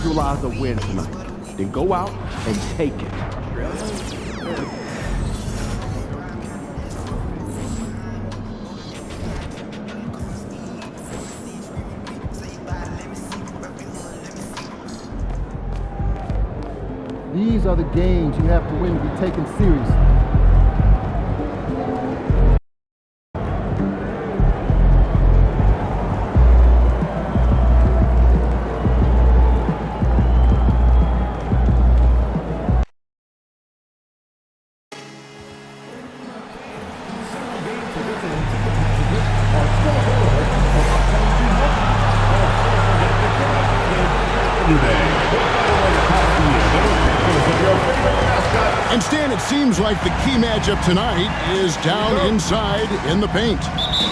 visualize a win tonight. Then go out and take it. These are the games you have to win to be taken seriously. And Stan, it seems like the key matchup tonight is down inside in the paint.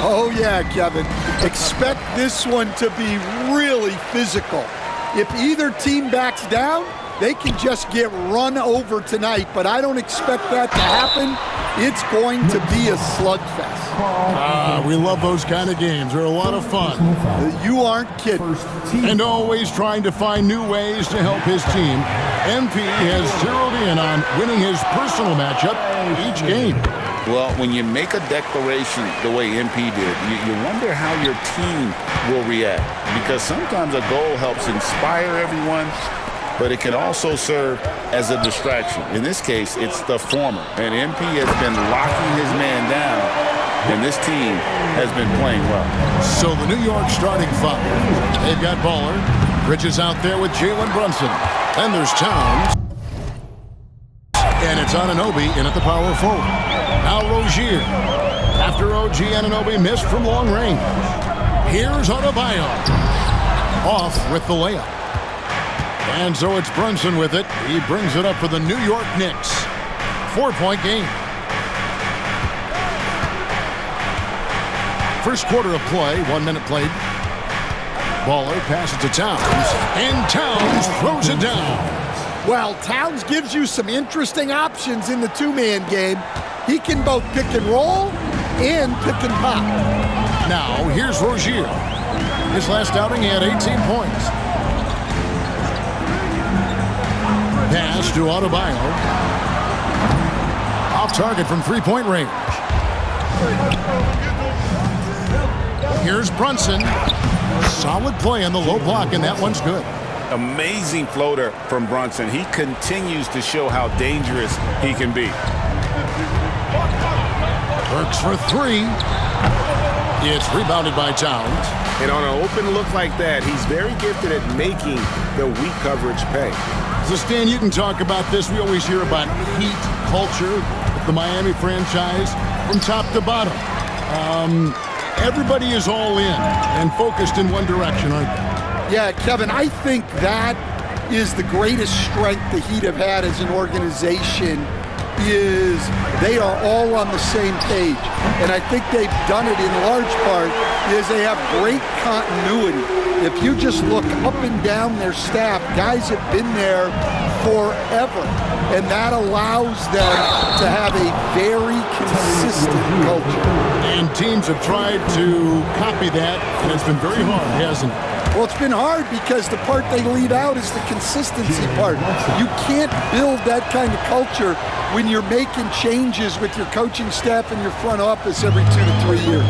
Oh, yeah, Kevin. Expect this one to be really physical. If either team backs down, they can just get run over tonight, but I don't expect that to happen. It's going to be a slugfest. We love those kind of games. They're a lot of fun. You aren't kidding. And always trying to find new ways to help his team. MP has zeroed in on winning his personal matchup each game. Well, when you make a declaration the way MP did, you wonder how your team will react. Because sometimes a goal helps inspire everyone, but it can also serve as a distraction. In this case, it's the former. And MP has been locking his man down, and this team has been playing well. So the New York starting five. They've got Baller. Bridges out there with Jalen Brunson. Then there's Towns. And it's Anunoby in at the power forward. Now Rozier. After OG Anunoby missed from long range. Here's Adebayo. Off with the layup. And so it's Brunson with it. He brings it up for the New York Knicks. 4-point game. First quarter of play, 1 minute played. Baller passes to Towns, and Towns throws it down. Well, Towns gives you some interesting options in the two-man game. He can both pick and roll and pick and pop. Now, here's Rozier. His last outing, he had 18 points. Pass to Adebayo. Off target from three-point range. Here's Brunson. Solid play on the low block, and that one's good. Amazing floater from Brunson. He continues to show how dangerous he can be. Burks for three. It's rebounded by Towns. And on an open look like that, he's very gifted at making the weak coverage pay. So, Stan, you can talk about this. We always hear about Heat culture with the Miami franchise from top to bottom. Everybody is all in and focused in one direction, aren't they? Yeah, Kevin, I think that is the greatest strength the Heat have had as an organization is they are all on the same page. And I think they've done it in large part is they have great continuity. If you just look up and down their staff, guys have been there forever. And that allows them to have a very consistent culture. And teams have tried to copy that, and it's been very hard, hasn't it? Well, it's been hard because the part they leave out is the consistency part. You can't build that kind of culture when you're making changes with your coaching staff and your front office every 2 to 3 years.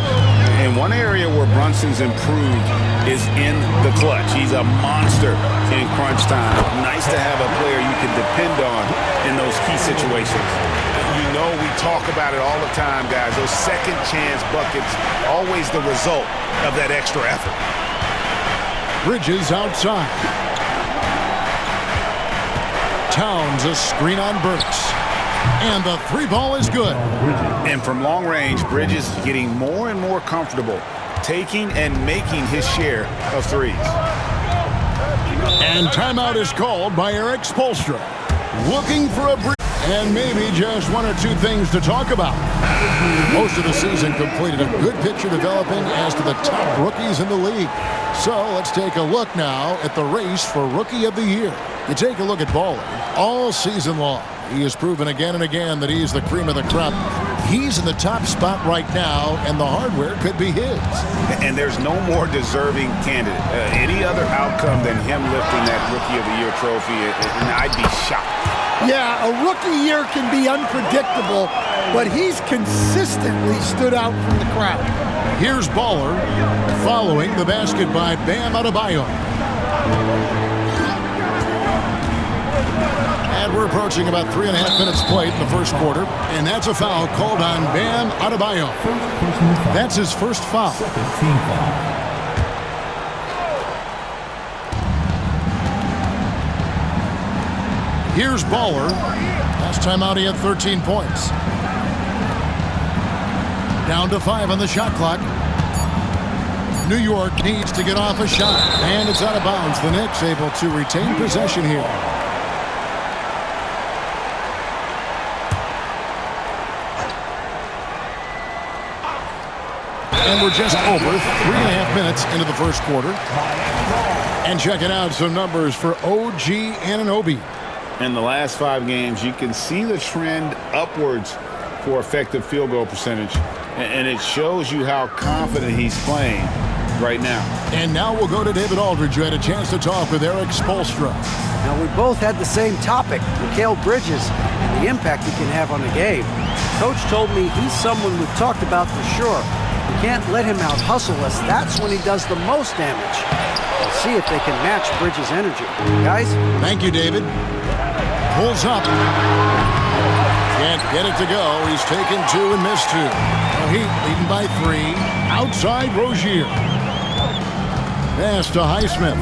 And one area where Brunson's improved is in the clutch. He's a monster in crunch time. Nice to have a player you can depend on in those key situations. You know we talk about it all the time, guys. Those second chance buckets, always the result of that extra effort. Bridges outside. Towns a screen on Burks. And the three ball is good. And from long range, Bridges getting more and more comfortable taking and making his share of threes. And timeout is called by Eric Spoelstra. Looking for a break. And maybe just one or two things to talk about. Most of the season completed, a good picture developing as to the top rookies in the league. So let's take a look now at the race for Rookie of the Year. You take a look at Baller all season long. He has proven again and again that he is the cream of the crop. He's in the top spot right now, and the hardware could be his. And there's no more deserving candidate. Any other outcome than him lifting that Rookie of the Year trophy, and I'd be shocked. Yeah, a rookie year can be unpredictable, but he's consistently stood out from the crowd. Here's Baller following the basket by Bam Adebayo. And we're approaching about 3.5 minutes played in the first quarter, and that's a foul called on Bam Adebayo. That's his first foul. Here's Baller. Last time out he had 13 points. Down to 5 on the shot clock. New York needs to get off a shot, and it's out of bounds. The Knicks able to retain possession here. And we're just over 3.5 minutes into the first quarter. And checking out some numbers for OG Anunoby. In the last 5 games, you can see the trend upwards for effective field goal percentage. And it shows you how confident he's playing right now. And now we'll go to David Aldridge, who had a chance to talk with Eric Spoelstra. Now, we both had the same topic, Mikal Bridges, and the impact he can have on the game. Coach told me he's someone we've talked about for sure. We can't let him out-hustle us. That's when he does the most damage. We'll see if they can match Bridges' energy. Guys? Thank you, David. Pulls up. Can't get it to go. He's taken 2 and missed 2. Heat leading by 3. Outside Rozier. Pass to Highsmith.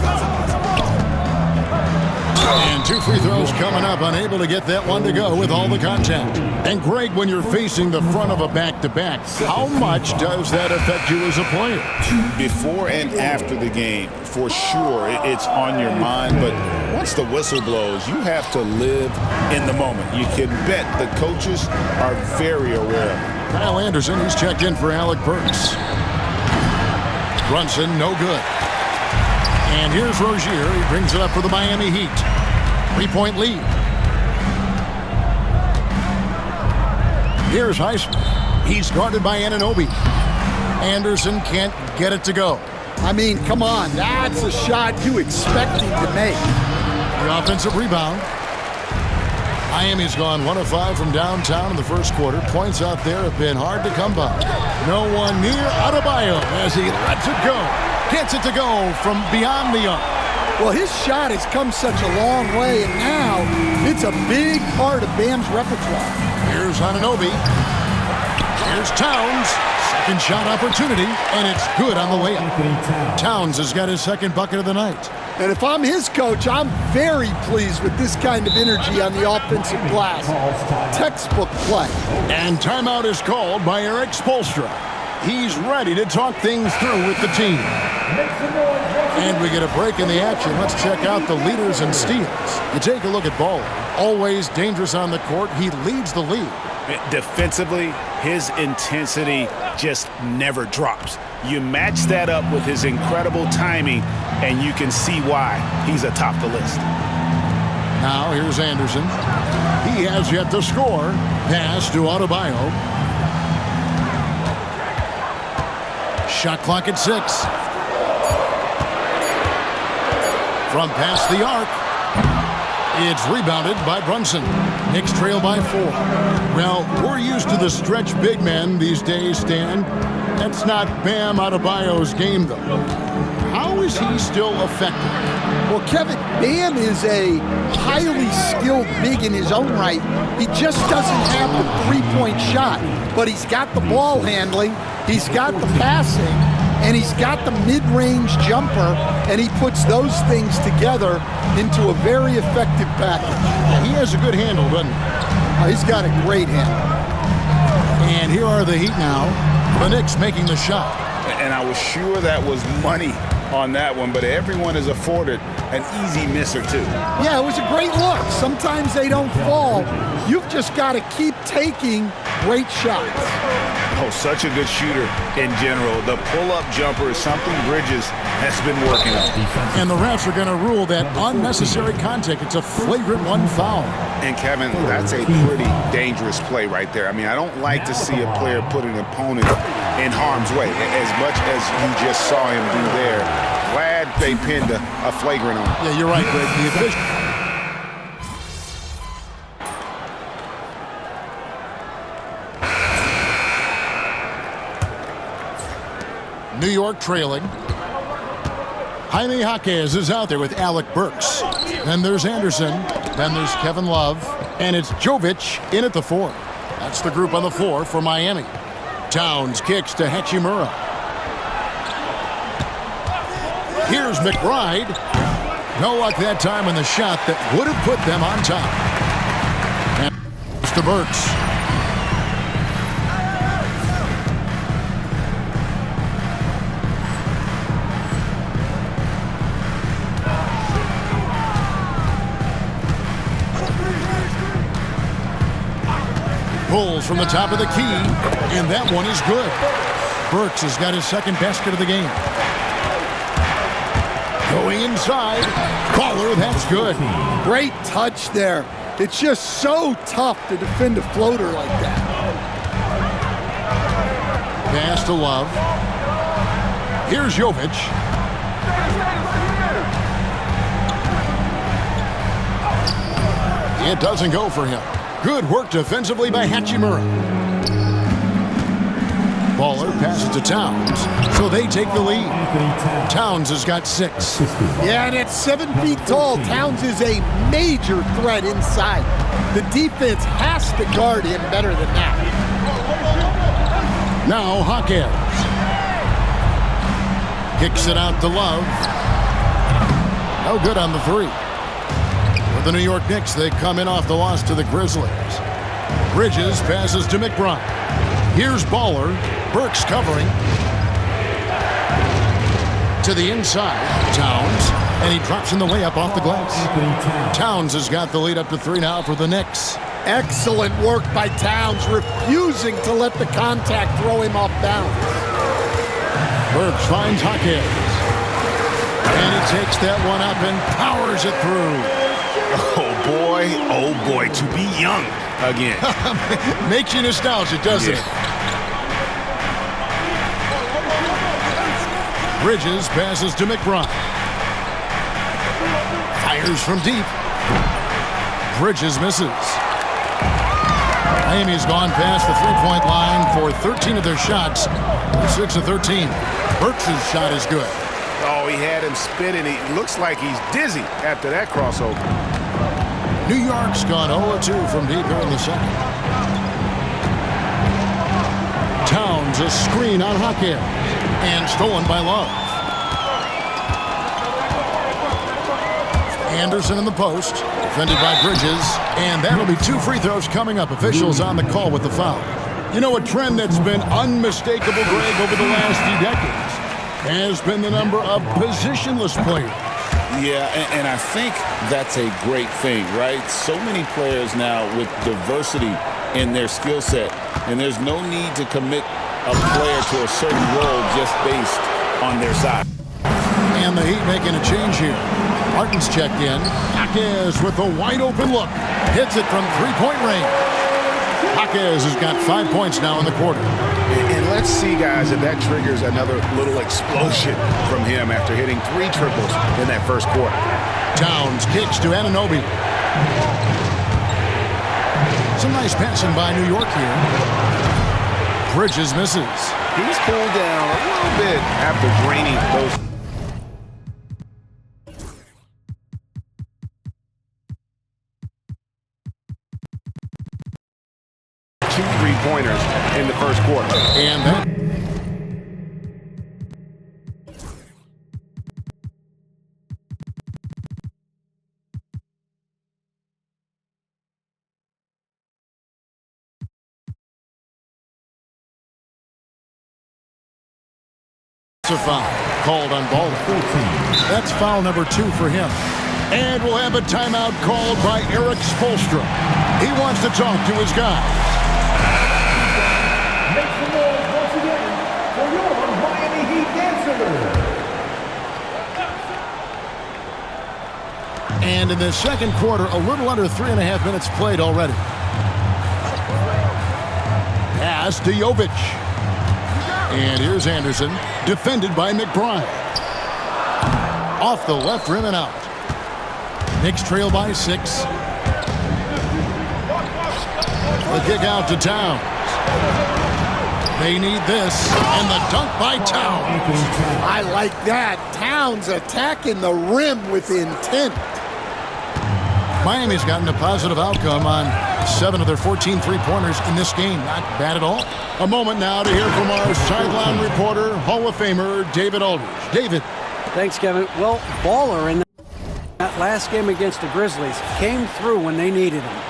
And 2 free throws coming up. Unable to get that one to go with all the contact. And Greg, when you're facing the front of a back-to-back, how much does that affect you as a player? Before and after the game, for sure, it's on your mind. But once the whistle blows, you have to live in the moment. You can bet the coaches are very aware of it. Kyle Anderson, he's checked in for Alec Burks. Brunson, no good. And here's Rozier. He brings it up for the Miami Heat. 3-point lead. Here's Highsmith. He's guarded by Anunoby. Anderson can't get it to go. I mean, come on, that's a shot you expect him to make. The offensive rebound. Miami's gone 1 of 5 from downtown in the first quarter. Points out there have been hard to come by. No one near Adebayo as he lets it go. Gets it to go from beyond the arc. Well, his shot has come such a long way, and now it's a big part of Bam's repertoire. Here's Anunoby. Here's Towns. Second shot opportunity, and it's good on the way up. Towns has got his second bucket of the night. And if I'm his coach, I'm very pleased with this kind of energy on the offensive glass. Textbook play. And timeout is called by Eric Spoelstra. He's ready to talk things through with the team. And we get a break in the action. Let's check out the leaders and steals. You take a look at Baller. Always dangerous on the court. He leads the league. Defensively, his intensity just never drops. You match that up with his incredible timing, and you can see why he's atop the list. Now here's Anderson. He has yet to score. Pass to Adebayo. Shot clock at 6. From past the arc. It's rebounded by Brunson. Knicks trail by 4. Well, we're used to the stretch big men these days, Stan. That's not Bam Adebayo's game, though. How is he still effective? Well, Kevin, Bam is a highly skilled big in his own right. He just doesn't have the three-point shot. But he's got the ball handling, he's got the passing, and he's got the mid-range jumper, and he puts those things together into a very effective package. He has a good handle, doesn't he? He's got a great handle. And here are the Heat now. The Knicks making the shot. And I was sure that was money on that one, but everyone is afforded an easy miss or two. Yeah, it was a great look. Sometimes they don't fall. You've just got to keep taking great shots. Oh, such a good shooter in general. The pull-up jumper is something Bridges has been working on. And the refs are going to rule that unnecessary contact. It's a flagrant 1 foul. And Kevin, that's a pretty dangerous play right there. I mean, I don't like to see a player put an opponent in harm's way as much as you just saw him do there. Glad they pinned a flagrant on him. Yeah, you're right, Greg. The official. New York trailing. Jaime Jaquez is out there with Alec Burks. Then there's Anderson. Then there's Kevin Love. And it's Jovic in at the 4. That's the group on the 4 for Miami. Towns kicks to Hachimura. Here's McBride. No luck that time on the shot that would have put them on top. And it's to Burks. Pulls from the top of the key, and that one is good. Burks has got his second basket of the game. Going inside. Baller, that's good. Great touch there. It's just so tough to defend a floater like that. Pass to Love. Here's Jovic. It doesn't go for him. Good work defensively by Hachimura. Baller passes to Towns, so they take the lead. Towns has got 6. Yeah, and at 7 feet tall, Towns is a major threat inside. The defense has to guard him better than that. Now Jaquez. Kicks it out to Love. No good on the 3. For the New York Knicks, they come in off the loss to the Grizzlies. Bridges passes to McBride. Here's Baller. Burks covering. To the inside. Towns. And he drops in the layup off the glass. Towns has got the lead up to 3 now for the Knicks. Excellent work by Towns, refusing to let the contact throw him off balance. Burks finds Jaquez. And he takes that one up and powers it through. Oh boy, to be young again. Makes you nostalgic, doesn't it? Bridges passes to McBride. Fires from deep. Bridges misses. Miami's gone past the three-point line for 13 of their shots. 6 of 13. Burks' shot is good. Oh, he had him spinning. He looks like he's dizzy after that crossover. New York's gone 0-2 from deep here in the second. Towns a screen on Jaquez. And stolen by Love. Anderson in the post. Defended by Bridges. And that'll be 2 free throws coming up. Officials on the call with the foul. You know, a trend that's been unmistakable, Greg, over the last few decades has been the number of positionless players. Yeah, and I think that's a great thing, right? So many players now with diversity in their skill set, and there's no need to commit a player to a certain role just based on their size. And the Heat making a change here. Martin's checked in. Jaquez with a wide open look. Hits it from three-point range. Jaquez has got 5 points now in the quarter. And let's see, guys, if that triggers another little explosion from him after hitting 3 triples in that first quarter. Towns kicks to Anunoby. Some nice passing by New York here. Bridges misses. He's cooled down a little bit after draining those. Two three-pointers in the first quarter. And that. It's a foul called on Baller. That's foul number 2 for him. And we'll have a timeout called by Eric Spoelstra. He wants to talk to his guys. And in the second quarter, a little under 3.5 minutes played already. Pass to Jovic. And here's Anderson, defended by McBride. Off the left rim and out. Knicks trail by 6. The kick out to Towns. They need this, and the dunk by Towns. I like that. Towns attacking the rim with intent. Miami's gotten a positive outcome on 7 of their 14 three-pointers in this game. Not bad at all. A moment now to hear from our sideline reporter, Hall of Famer David Aldridge. David. Thanks, Kevin. Well, Baller in that last game against the Grizzlies came through when they needed him.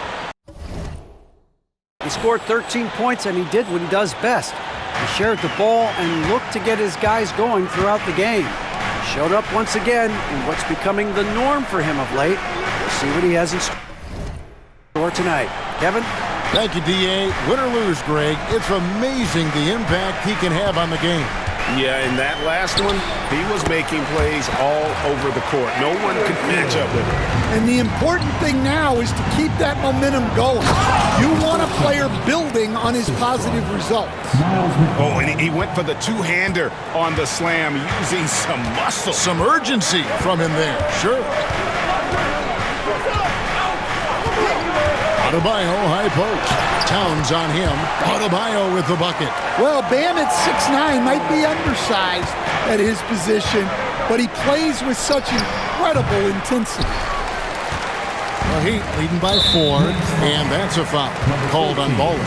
He scored 13 points, and he did what he does best. He shared the ball and looked to get his guys going throughout the game. He showed up once again in what's becoming the norm for him of late. We'll see what he has in store tonight. Kevin? Thank you, D.A. Win or lose, Greg, it's amazing the impact he can have on the game. Yeah, in that last one, he was making plays all over the court. No one could match up with him. And the important thing now is to keep that momentum going. You want a player building on his positive results. Oh, and he went for the two-hander on the slam, using some muscle. Some urgency from him there, sure. Adebayo, high post. Towns on him. Adebayo with the bucket. Well, Bam at 6'9" might be undersized at his position, but he plays with such incredible intensity. Well, Heat leading by 4, and that's a foul called on Baller.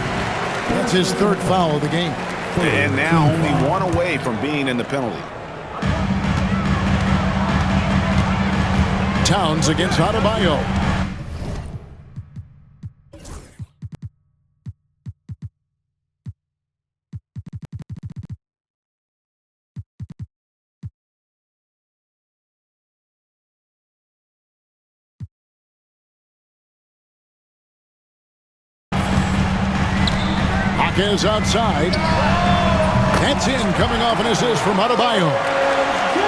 That's his 3rd foul of the game. And now only 1 away from being in the penalty. Towns against Adebayo. Is outside. That's in, coming off an assist from Adebayo.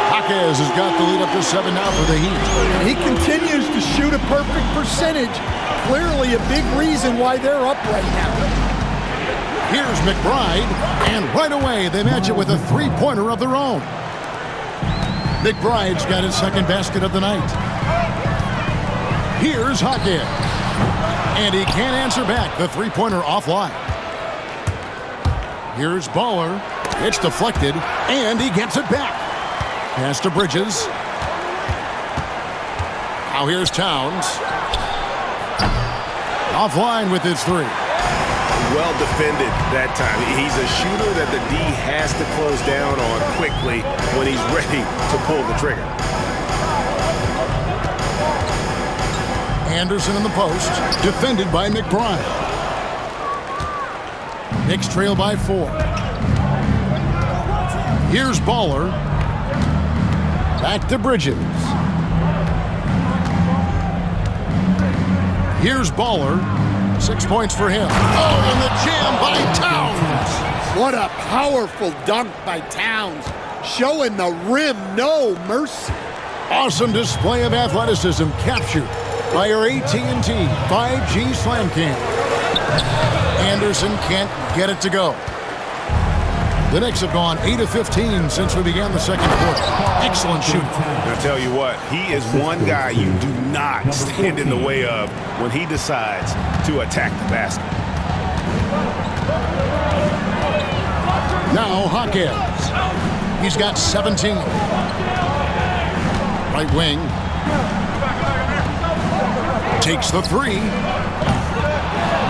Jaquez has got the lead up to 7 now for the Heat. And he continues to shoot a perfect percentage. Clearly a big reason why they're up right now. Here's McBride, and right away they match it with a three-pointer of their own. McBride's got his 2nd basket of the night. Here's Jaquez. And he can't answer back the three-pointer offline. Here's Baller. It's deflected, and he gets it back. Pass to Bridges. Now here's Towns. Offline with his 3. Well defended that time. He's a shooter that the D has to close down on quickly when he's ready to pull the trigger. Anderson in the post, defended by McBride. Knicks trail by 4. Here's Baller. Back to Bridges. Here's Baller. 6 points for him. Oh, and the jam by Towns. What a powerful dunk by Towns. Showing the rim no mercy. Awesome display of athleticism captured by our AT&T 5G Slam Cam. Anderson can't get it to go. The Knicks have gone 8 of 15 since we began the second quarter. Excellent shooting. I'll tell you what, he is one guy you do not stand in the way of when he decides to attack the basket. Now Jaquez. He's got 17. Right wing. Takes the 3.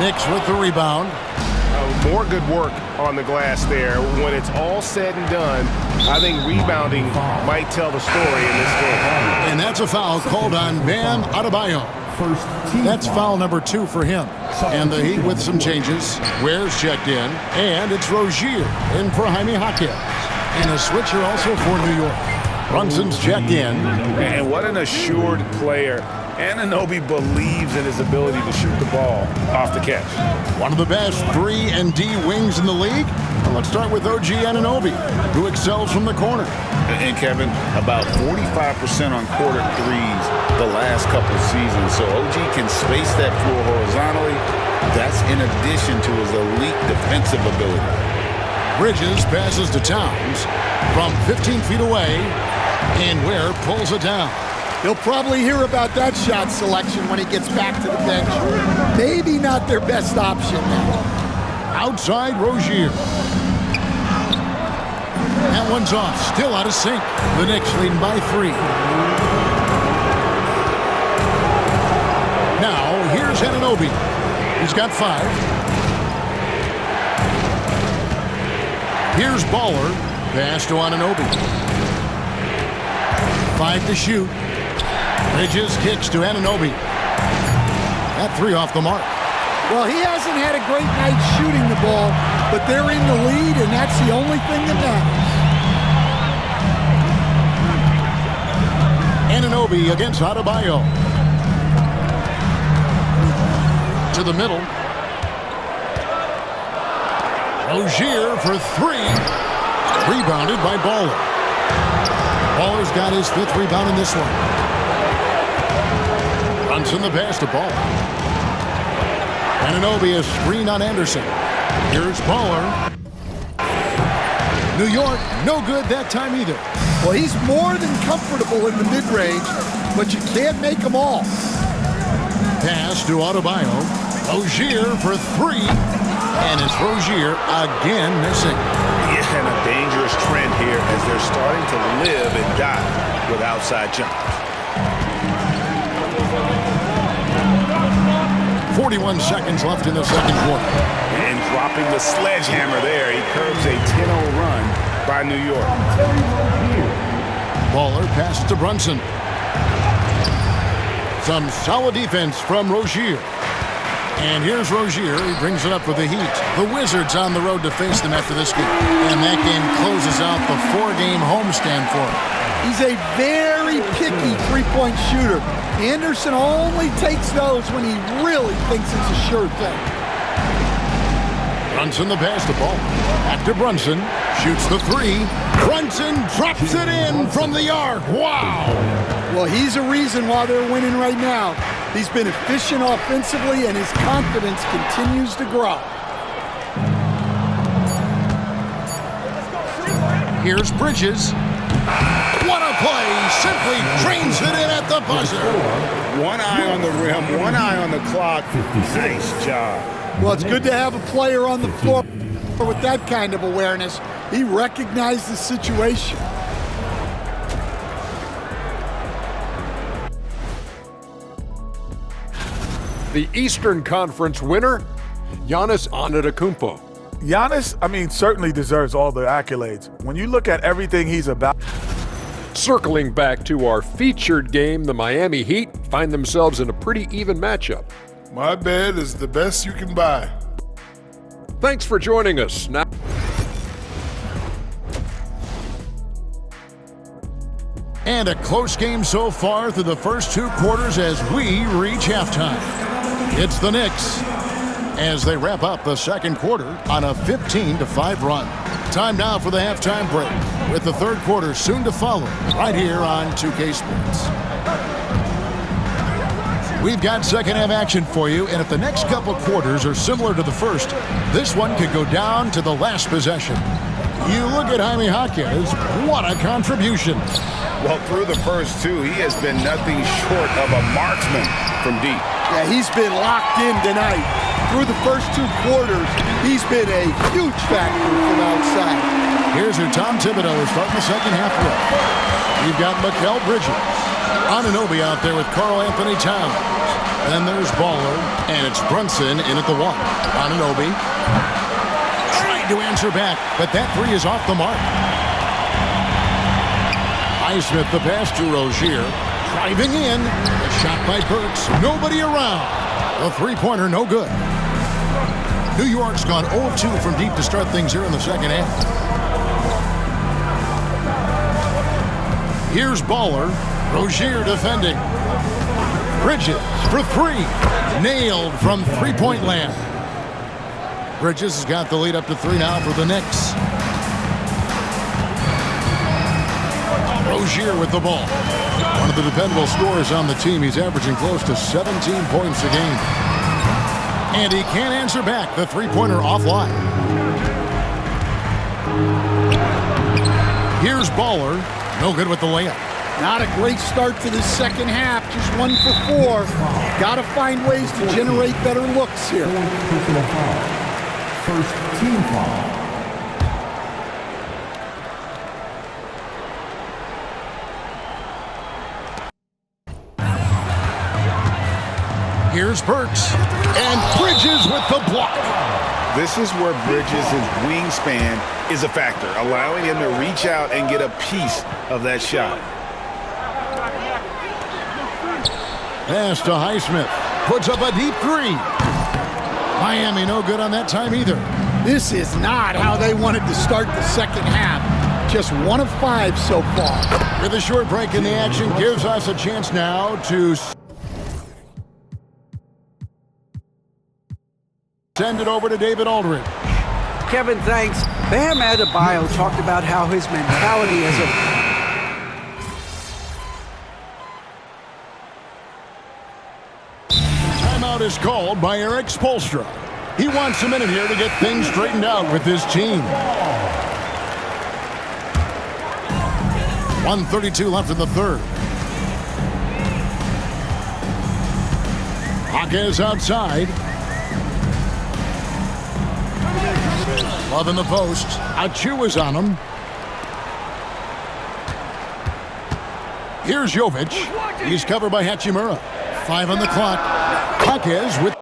Knicks with the rebound. More good work on the glass there. When it's all said and done, I think rebounding might tell the story in this game. And that's a foul called on Bam Adebayo. That's foul number 2 for him. And the Heat with some changes. Ware's checked in. And it's Rozier in for Jaime Jaquez. And a switcher also for New York. Brunson's checked in. And what an assured player. Anunoby believes in his ability to shoot the ball off the catch. One of the best 3 and D wings in the league. Let's start with OG Anunoby, who excels from the corner. And Kevin, about 45% on quarter threes the last couple seasons. So OG can space that floor horizontally. That's in addition to his elite defensive ability. Bridges passes to Towns from 15 feet away, and Ware pulls it down. He'll probably hear about that shot selection when he gets back to the bench. Maybe not their best option now. Outside Rozier. That one's off, still out of sync. The Knicks leading by 3. Now, here's Anunoby. He's got 5. Here's Baller. Pass to Anunoby. 5 to shoot. Bridges kicks to Anunoby. That 3 off the mark. Well, he hasn't had a great night shooting the ball, but they're in the lead, and that's the only thing that matters. Anunoby against Adebayo. To the middle. Rozier for 3. Rebounded by Baller. Baller's got his 5th rebound in this one. Runs in the pass to Baller. Anunoby is screen on Anderson. Here's Baller. New York, no good that time either. Well, he's more than comfortable in the mid-range, but you can't make them all. Pass to Adebayo. Rozier for 3. And it's Rozier again missing. Yeah, and a dangerous trend here as they're starting to live and die with outside jumpers. 41 seconds left in the second quarter. And dropping the sledgehammer there, he curbs a 10-0 run by New York. Baller passes to Brunson. Some solid defense from Rozier. And here's Rozier. He brings it up for the Heat. The Wizards on the road to face them after this game. And that game closes out the 4-game homestand for him. He's a very picky three-point shooter. Anderson only takes those when he really thinks it's a sure thing. Brunson the pass to Ball. Back to Brunson. Shoots the 3. Brunson drops it in from the arc. Wow! Well, he's a reason why they're winning right now. He's been efficient offensively, and his confidence continues to grow. Here's Bridges. What a play! Simply drains it in at the buzzer. One eye on the rim, one eye on the clock. Nice job. Well, it's good to have a player on the floor with that kind of awareness. He recognized the situation. The Eastern Conference winner, Giannis Antetokounmpo. Giannis, certainly deserves all the accolades. When you look at everything he's about. Circling back to our featured game, the Miami Heat find themselves in a pretty even matchup. My bed is the best you can buy. Thanks for joining us. Now, And a close game so far through the first 2 quarters as we reach halftime. It's the Knicks as they wrap up the second quarter on a 15-5 run. Time now for the halftime break, with the third quarter soon to follow right here on 2K Sports. We've got second half action for you, and if the next couple quarters are similar to the first, this one could go down to the last possession. You look at Jaime Jaquez, what a contribution. Well, through the first 2, he has been nothing short of a marksman from deep. Yeah, he's been locked in tonight. Through the first 2 quarters, he's been a huge factor from outside. Here's who Tom Thibodeau is starting the second half with. You've got Mikal Bridges. Anunoby out there with Karl Anthony Towns. Then there's Baller, and it's Brunson in at the 1. Anunoby trying to answer back, but that 3 is off the mark. Highsmith the pass to Rozier. Driving in. A shot by Burks. Nobody around. The three-pointer no good. New York's gone 0 of 2 from deep to start things here in the second half. Here's Baller. Rozier defending. Bridges for 3. Nailed from three-point land. Bridges has got the lead up to 3 now for the Knicks. Rozier with the ball. One of the dependable scorers on the team. He's averaging close to 17 points a game. And he can't answer back. The three-pointer offline. Here's Baller. No good with the layup. Not a great start to the second half. Just 1 for 4. Got to find ways to generate better looks here. First team foul. Here's Burks. And Bridges with the block. This is where Bridges' wingspan is a factor, allowing him to reach out and get a piece of that shot. Pass to Highsmith. Puts up a deep 3. Miami no good on that time either. This is not how they wanted to start the second half. Just 1 of 5 so far. With a short break in the action, gives us a chance now to send it over to David Aldridge. Kevin, thanks. Bam Adebayo talked about how his mentality as a Timeout is called by Eric Spoelstra. He wants a minute here to get things straightened out with his team. 1:32 left in the third. Hawkins outside. Love in the post. Achu is on him. Here's Jovic. He's covered by Hachimura. 5 on the clock. Hawkins with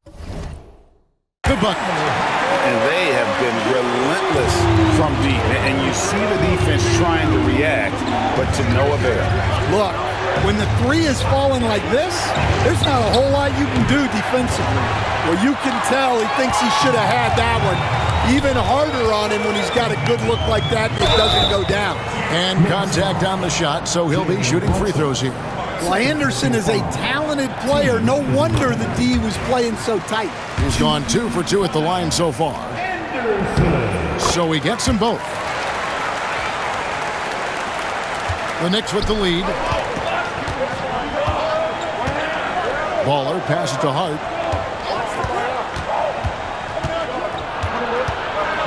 the bucket. And they have been relentless from deep. And you see the defense trying to react, but to no avail. Look, when the 3 is falling like this, there's not a whole lot you can do defensively. Well, you can tell he thinks he should have had that one even harder on him when he's got a good look like that and it doesn't go down. And contact on the shot, so he'll be shooting free throws here. Well, Anderson is a talented player. No wonder the D was playing so tight. He's gone 2 for 2 at the line so far. So he gets them both. The Knicks with the lead. Baller passes to Hart.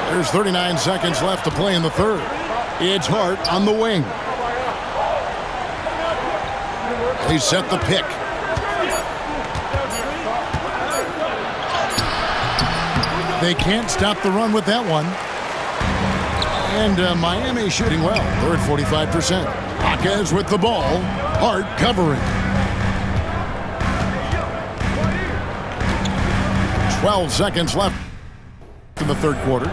There's 39 seconds left to play in the third. It's Hart on the wing. He set the pick. They can't stop the run with that one. And Miami shooting well. They're at 45%. Hawkins with the ball. Hart covering. 12 seconds left in the third quarter.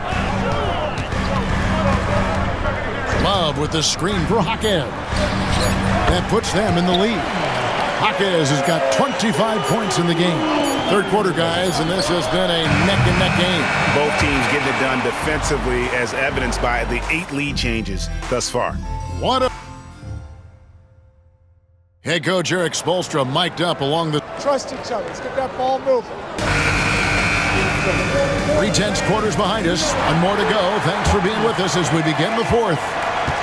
Love with the screen for Hawkins. That puts them in the lead. Hawkins has got 25 points in the game. Third quarter, guys, and this has been a neck-and-neck game. Both teams getting it done defensively, as evidenced by the 8 lead changes thus far. What a... Head coach Eric Spoelstra mic'd up along the... Trust each other. Let's get that ball moving. 3/10 quarters behind us. One more to go. Thanks for being with us as we begin the fourth.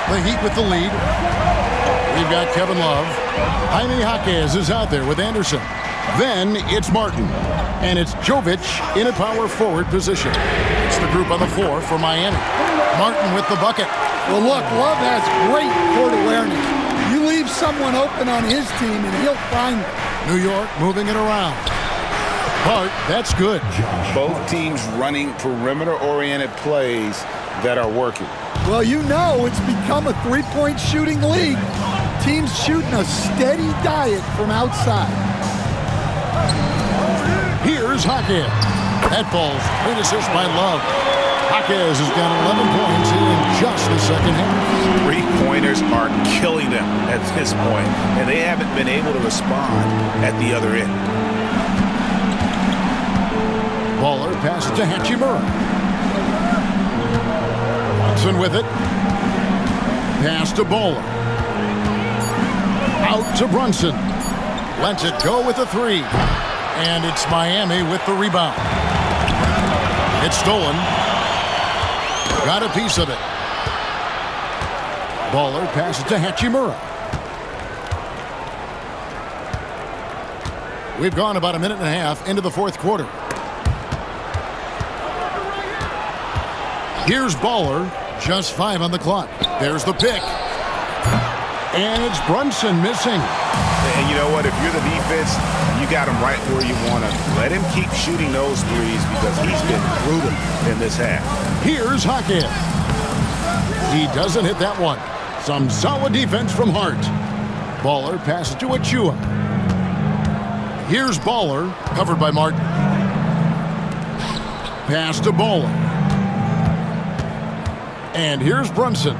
The Heat with the lead. We've got Kevin Love. Jaime Hawkins is out there with Anderson. Then it's Martin. And it's Jovic in a power forward position. It's the group on the floor for Miami. Martin with the bucket. Well, look, Love has great court awareness. You leave someone open on his team and he'll find them. New York moving it around. Hart, that's good. Both teams running perimeter-oriented plays that are working. Well, you know it's become a three-point shooting league. Teams shooting a steady diet from outside. Here's Hawkins. That ball's great assist by Love. Hawkins has got 11 points in just the second half. Three-pointers are killing them at this point, and they haven't been able to respond at the other end. Baller passes to Hachimura. Watson with it. Pass to Baller. Out to Brunson. Lets it go with a 3. And it's Miami with the rebound. It's stolen. Got a piece of it. Baller passes to Hachimura. We've gone about a minute and a half into the fourth quarter. Here's Baller. Just 5 on the clock. There's the pick. And it's Brunson missing. And you know what? If you're the defense, you got him right where you want to. Let him keep shooting those threes because he's been brutal in this half. Here's Hackett. He doesn't hit that one. Some solid defense from Hart. Baller passes to Achua. Here's Baller, covered by Martin. Pass to Baller. And here's Brunson.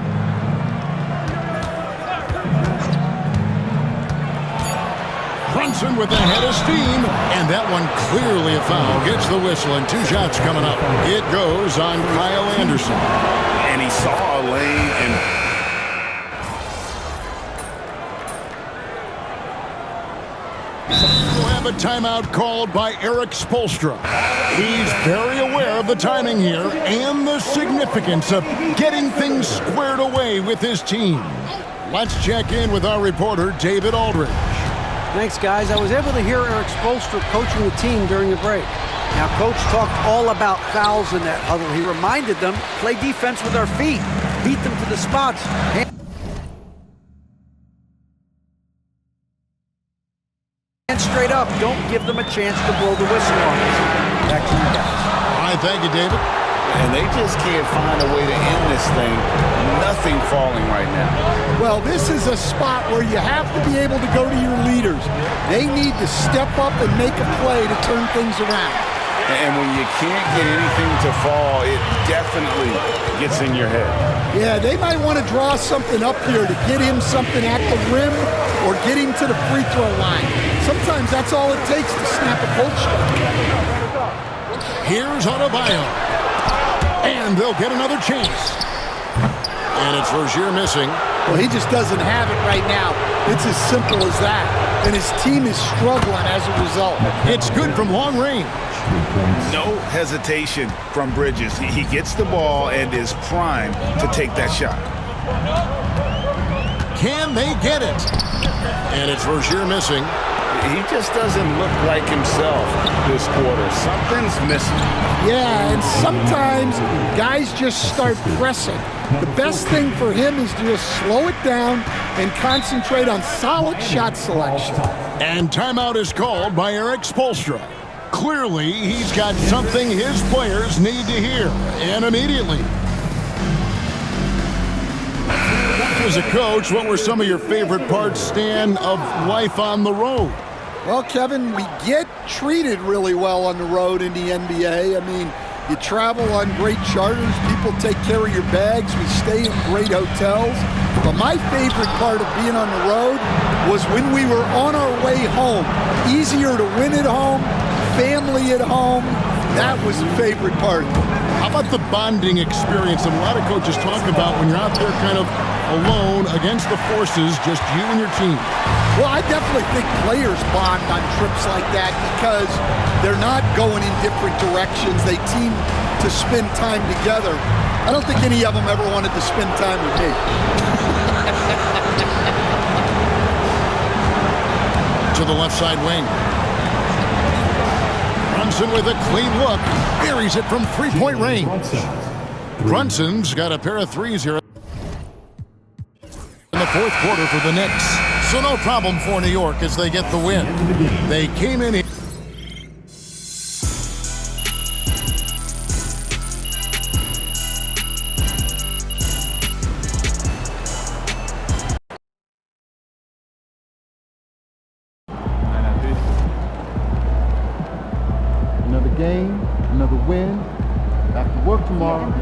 Brunson with a head of steam, and that one clearly a foul. Gets the whistle, and 2 shots coming up. It goes on Kyle Anderson. And he saw a lane and We'll have a timeout called by Eric Spoelstra. He's very aware of the timing here and the significance of getting things squared away with his team. Let's check in with our reporter, David Aldridge. Thanks, guys. I was able to hear Eric Spoelstra coaching the team during the break. Now, Coach talked all about fouls in that huddle. He reminded them, play defense with our feet, beat them to the spots. And straight up, don't give them a chance to blow the whistle on us. Back to you guys. All right, thank you, David. And they just can't find a way to end this thing. Nothing falling right now. Well, this is a spot where you have to be able to go to your leaders. They need to step up and make a play to turn things around. And when you can't get anything to fall, it definitely gets in your head. Yeah, they might want to draw something up here to get him something at the rim or get him to the free throw line. Sometimes that's all it takes to snap a cold streak. Here's Adebayo. And they'll get another chance. And it's Rozier missing. Well, he just doesn't have it right now. It's as simple as that. And his team is struggling as a result. It's good from long range. no hesitation from Bridges. He gets the ball and is primed to take that shot. Can they get it? And it's Rozier missing. He just doesn't look like himself this quarter. Something's missing. Yeah, and sometimes guys just start pressing. The best thing for him is to just slow it down and concentrate on solid shot selection. And timeout is called by Eric Spoelstra. Clearly, he's got something his players need to hear, and immediately. As a coach, what were some of your favorite parts, Stan, of life on the road? Well, Kevin, we get treated really well on the road in the NBA. I mean, you travel on great charters, people take care of your bags, we stay in great hotels. But my favorite part of being on the road was when we were on our way home. Easier to win at home, family at home. That was the favorite part. How about the bonding experience that a lot of coaches talk about when you're out there kind of alone against the forces, just you and your team? Well, I definitely think players bond on trips like that because they're not going in different directions. They team to spend time together. I don't think any of them ever wanted to spend time with me. To the left side wing. Brunson with a clean look. Buries it from three-point range. Brunson's got a pair of threes here in the fourth quarter for the Knicks. So no problem for New York as they get the win. They came in here. Another game, another win. Back to work tomorrow.